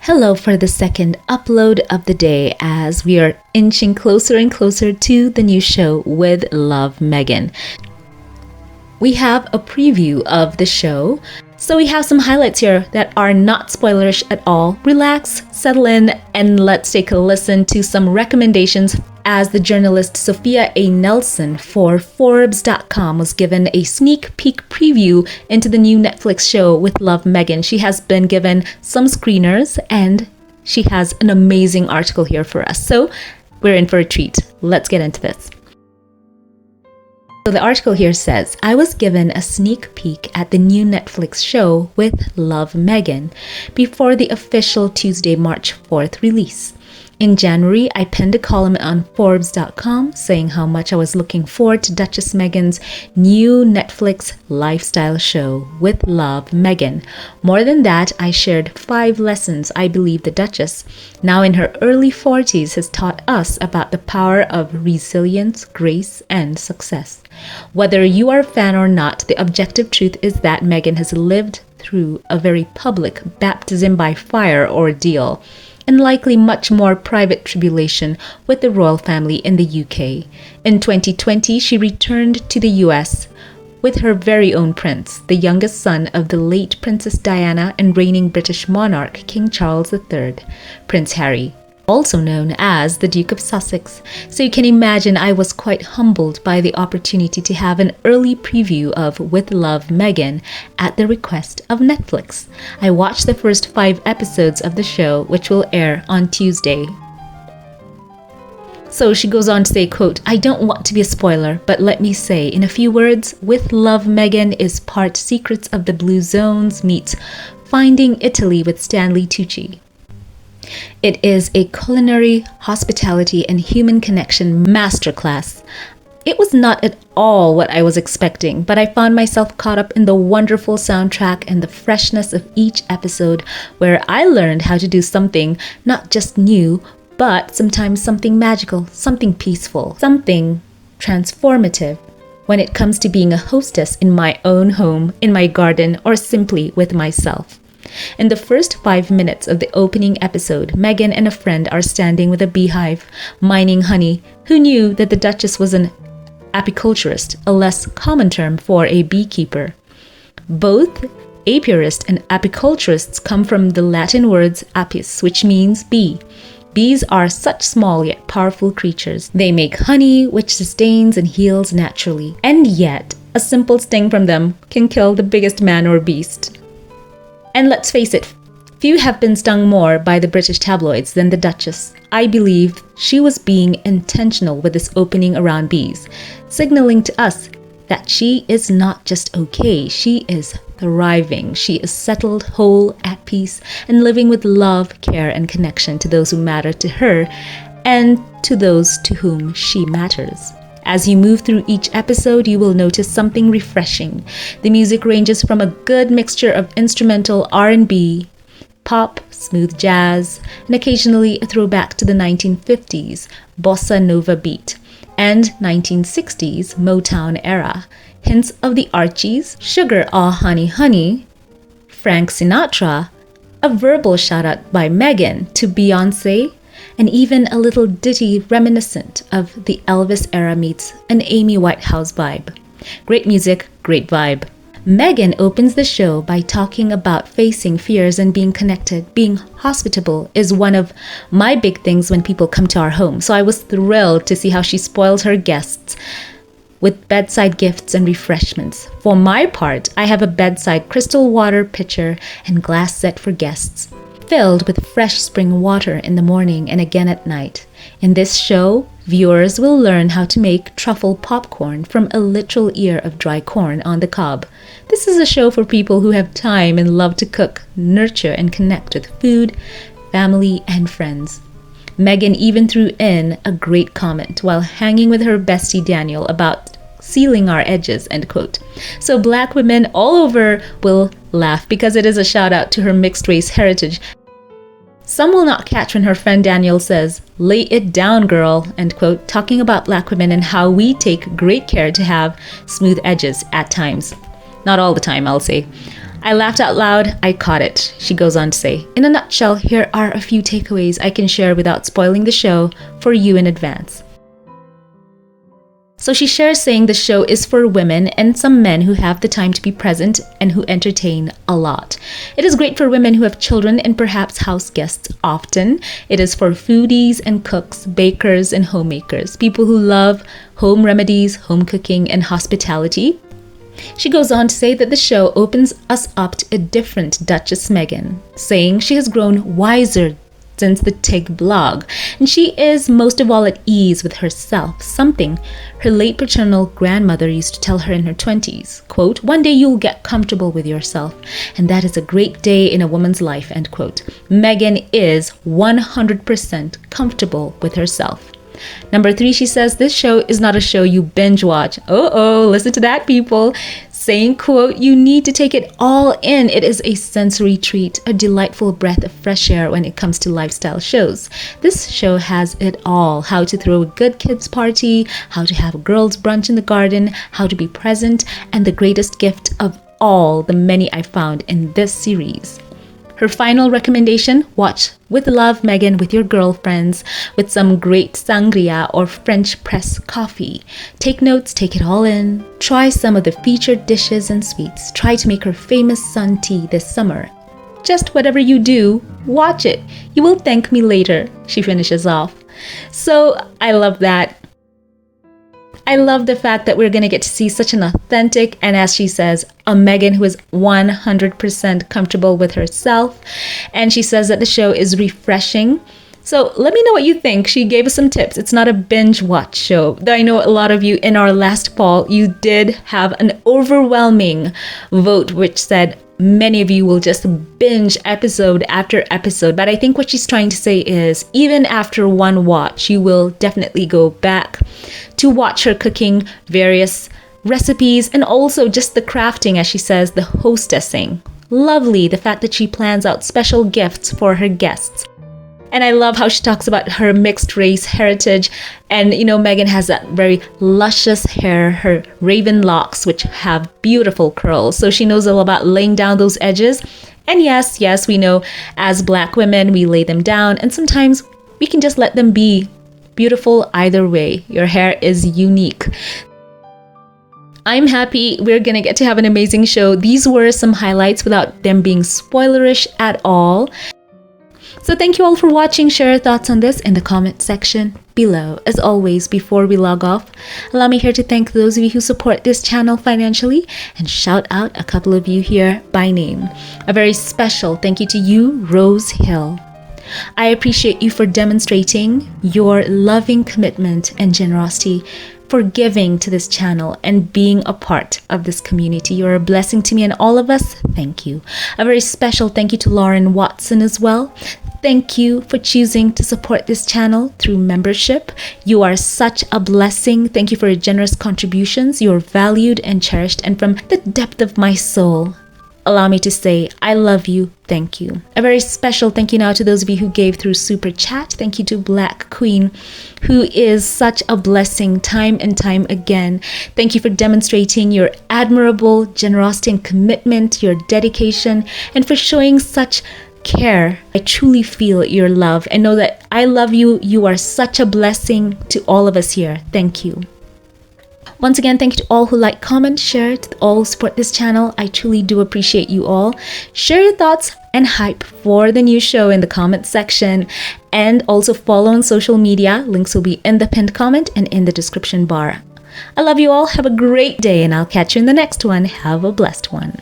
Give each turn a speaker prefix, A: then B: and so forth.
A: Hello for the second upload of the day as we are inching closer and closer to the new show with Love Meghan. We have a preview of the show, so we have some highlights here that are not spoilerish at all. Relax, settle in, and let's take a listen to some recommendations as the journalist Sophia A. Nelson for Forbes.com was given a sneak peek preview into the new Netflix show with Love Meghan. She has been given some screeners and she has an amazing article here for us. So we're in for a treat. Let's get into this. So the article here says, I was given a sneak peek at the new Netflix show with Love Meghan before the official Tuesday, March 4th release. In January, I penned a column on Forbes.com saying how much I was looking forward to Duchess Meghan's new Netflix lifestyle show with Love Meghan. More than that, I shared 5 lessons I believe the Duchess, now in her early 40s, has taught us about the power of resilience, grace, and success. Whether you are a fan or not, the objective truth is that Meghan has lived through a very public baptism by fire ordeal, and likely much more private tribulation with the royal family in the UK. In 2020, she returned to the US with her very own prince, the youngest son of the late Princess Diana and reigning British monarch King Charles III, Prince Harry, also known as the Duke of Sussex. So you can imagine I was quite humbled by the opportunity to have an early preview of With Love Meghan at the request of Netflix. I watched the first 5 episodes of the show, which will air on Tuesday. So she goes on to say, quote, I don't want to be a spoiler, but let me say in a few words, With Love Meghan is part Secrets of the Blue Zones meets Finding Italy with Stanley Tucci. It is a culinary, hospitality, and human connection masterclass. It was not at all what I was expecting, but I found myself caught up in the wonderful soundtrack and the freshness of each episode, where I learned how to do something not just new, but sometimes something magical, something peaceful, something transformative when it comes to being a hostess in my own home, in my garden, or simply with myself. In the first 5 minutes of the opening episode, Meghan and a friend are standing with a beehive, mining honey. Who knew that the Duchess was an apiculturist, a less common term for a beekeeper? Both apiarists and apiculturists come from the Latin words apis, which means bee. Bees are such small yet powerful creatures. They make honey, which sustains and heals naturally. And yet, a simple sting from them can kill the biggest man or beast. And let's face it, few have been stung more by the British tabloids than the Duchess. I believe she was being intentional with this opening around bees, signaling to us that she is not just okay, she is thriving. She is settled, whole, at peace, and living with love, care, and connection to those who matter to her and to those to whom she matters. As you move through each episode, you will notice something refreshing. The music ranges from a good mixture of instrumental R&B, pop, smooth jazz, and occasionally a throwback to the 1950s bossa nova beat and 1960s Motown era. Hints of the Archies, Sugar Aw Honey Honey, Frank Sinatra, a verbal shout-out by Meghan to Beyoncé, and even a little ditty reminiscent of the Elvis era meets an Amy Whitehouse vibe. Great music, great vibe. Meghan opens the show by talking about facing fears and being connected. Being hospitable is one of my big things when people come to our home. So I was thrilled to see how she spoils her guests with bedside gifts and refreshments. For my part, I have a bedside crystal water pitcher and glass set for guests, filled with fresh spring water in the morning and again at night. In this show, viewers will learn how to make truffle popcorn from a literal ear of dry corn on the cob. This is a show for people who have time and love to cook, nurture, and connect with food, family, and friends. Meghan even threw in a great comment while hanging with her bestie Daniel about sealing our edges, end quote. So Black women all over will laugh because it is a shout out to her mixed race heritage. Some will not catch when her friend Daniel says, lay it down girl, end quote, talking about Black women and how we take great care to have smooth edges at times. Not all the time, I'll say. I laughed out loud. I caught it. She goes on to say, in a nutshell, here are a few takeaways I can share without spoiling the show for you in advance. So she shares saying the show is for women and some men who have the time to be present and who entertain a lot. It is great for women who have children and perhaps house guests often. It is for foodies and cooks, bakers and homemakers, people who love home remedies, home cooking and hospitality. She goes on to say that the show opens us up to a different Duchess Meghan, saying she has grown wiser since the Tig blog, and she is most of all at ease with herself, something her late paternal grandmother used to tell her in her 20s. Quote, one day you'll get comfortable with yourself, and that is a great day in a woman's life, end quote. Meghan is 100% comfortable with herself. Number 3, she says, this show is not a show you binge watch. Listen to that, people. Saying, quote, you need to take it all in. It is a sensory treat, a delightful breath of fresh air when it comes to lifestyle shows. This show has it all. How to throw a good kids party, how to have a girls' brunch in the garden, how to be present, and the greatest gift of all, the many I found in this series. Her final recommendation, watch with love Meghan with your girlfriends with some great sangria or French press coffee. Take notes, take it all in. Try some of the featured dishes and sweets. Try to make her famous sun tea this summer. Just whatever you do, watch it. You will thank me later, she finishes off. So I love that. I love the fact that we're going to get to see such an authentic and, as she says, a Meghan who is 100% comfortable with herself. And she says that the show is refreshing. So let me know what you think. She gave us some tips. It's not a binge watch show. Though I know a lot of you in our last poll, you did have an overwhelming vote which said many of you will just binge episode after episode. But I think what she's trying to say is even after one watch, you will definitely go back to watch her cooking various recipes and also just the crafting, as she says, the hostessing. Lovely, the fact that she plans out special gifts for her guests. And I love how she talks about her mixed race heritage. And, you know, Meghan has that very luscious hair, her raven locks, which have beautiful curls. So she knows all about laying down those edges. And yes, we know as Black women, we lay them down. And sometimes we can just let them be beautiful either way. Your hair is unique. I'm happy we're going to get to have an amazing show. These were some highlights without them being spoilerish at all. So thank you all for watching. Share your thoughts on this in the comment section below. As always, before we log off, allow me here to thank those of you who support this channel financially and shout out a couple of you here by name. A very special thank you to you, Rose Hill. I appreciate you for demonstrating your loving commitment and generosity for giving to this channel and being a part of this community. You're a blessing to me and all of us. Thank you. A very special thank you to Lauren Watson as well. Thank you for choosing to support this channel through membership. You are such a blessing. Thank you for your generous contributions. You are valued and cherished, and from the depth of my soul, allow me to say, I love you. Thank you. A very special thank you now to those of you who gave through Super Chat. Thank you to Black Queen, who is such a blessing time and time again. Thank you for demonstrating your admirable generosity and commitment, your dedication, and for showing such care. I truly feel your love and know that I love you. You are such a blessing to all of us here. Thank you. Once again, thank you to all who like, comment, share, to all who support this channel. I truly do appreciate you all. Share your thoughts and hype for the new show in the comment section, and also follow on social media. Links will be in the pinned comment and in the description bar. I love you all. Have a great day, and I'll catch you in the next one. Have a blessed one.